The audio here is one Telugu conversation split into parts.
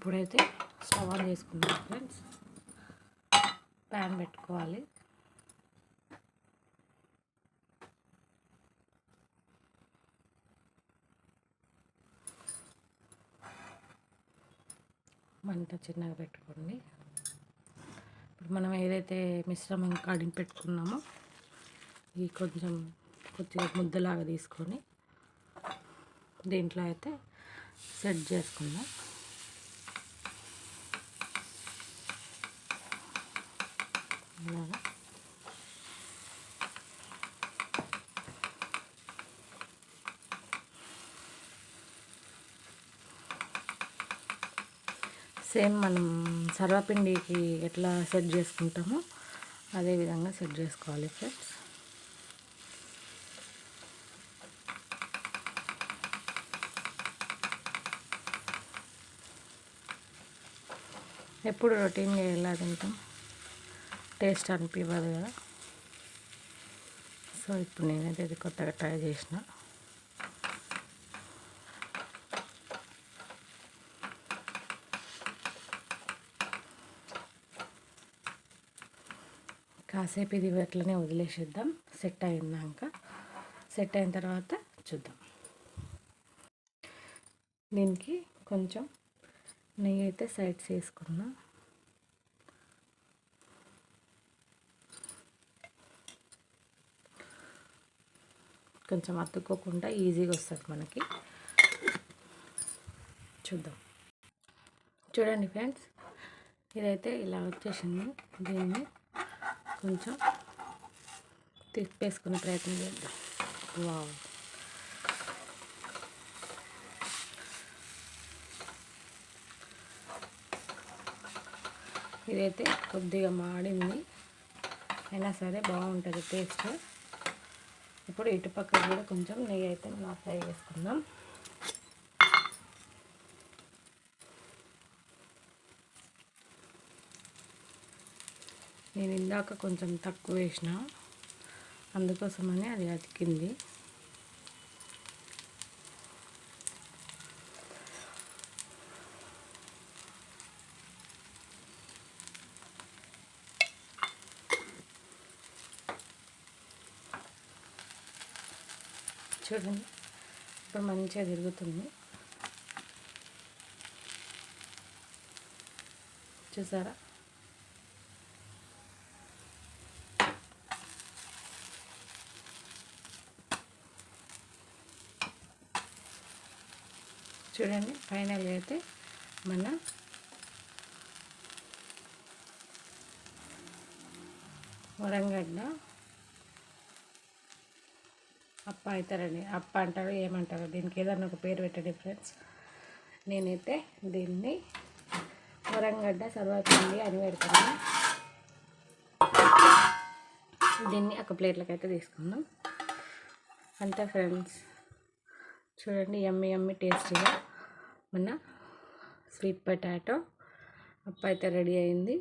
ఇప్పుడైతే స్టవ్ ఆన్ చేసుకుందాం ఫ్రెండ్స్. ప్యాన్ పెట్టుకోవాలి. మంట చిన్నగా పెట్టుకోండి. ఇప్పుడు మనం ఏదైతే మిశ్రమం కడిగి పెట్టుకున్నామో ఈ కొద్దిగా ముద్దలాగా తీసుకొని దీంట్లో అయితే సెట్ చేసుకుందాం. ఇలాగా సేమ్ మనం సర్వపిండికి ఎట్లా సెట్ చేసుకుంటామో అదే విధంగా సెట్ చేసుకోవాలి ఫ్రెండ్స్. ఎప్పుడు రొటీన్గా ఎలా తింటాం, టేస్ట్ అనిపించదు కదా. సో ఇప్పుడు నేనైతే ఇది కొత్తగా ట్రై చేసిన. కాసేపు ఇది అట్లనే వదిలేసేద్దాం. సెట్ అయిన తర్వాత చూద్దాం. దీనికి కొంచెం నెయ్యి అయితే సైడ్స్ వేసుకున్నా. కొంచెం అతుక్కోకుండా ఈజీగా వస్తుంది మనకి. చూడండి ఫ్రెండ్స్, ఇదైతే ఇలా వచ్చేసింది. దీన్ని కొంచెం తిప్పేసుకునే ప్రయత్నం చేద్దాం. వావ్, ఇదైతే కొద్దిగా మాడింది, అయినా సరే బాగుంటుంది టేస్ట్. ఇప్పుడు ఇటుపక్క కూడా కొంచెం నెయ్యి అయితే మనం అప్లై చేసుకుందాం. నేను ఇందాక కొంచెం తక్కువ వేసిన, అందుకోసమని అది అతికింది. చూడండి, ఇప్పుడు మంచిగా తిరుగుతుంది. చూసారా? చూడండి, ఫైనల్గా అయితే మన వరంగడ్డ అప్ప అవుతారండి. అప్ప అంటారు, ఏమంటారు, దీనికి ఏదన్నా ఒక పేరు పెట్టండి ఫ్రెండ్స్. నేనైతే దీన్ని వరంగడ్డ సర్వపిండి అని పెడతాను. దీన్ని ఒక ప్లేట్లోకి అయితే తీసుకుందాం. అంతే ఫ్రెండ్స్, చూడండి, యమ్మీ యమ్మీ టేస్టీగా మన స్వీట్ పొటాటో అప్ప అయితే రెడీ అయింది.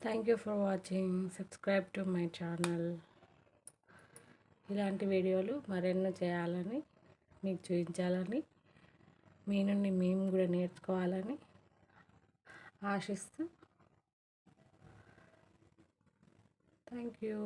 Thank you for watching. Subscribe to my channel. ఇలాంటి వీడియోలు మరెన్నో చేయాలని, మీకు చూపించాలని, మీ నుండి మేము కూడా నేర్చుకోవాలని ఆశిస్తూ థ్యాంక్ యూ.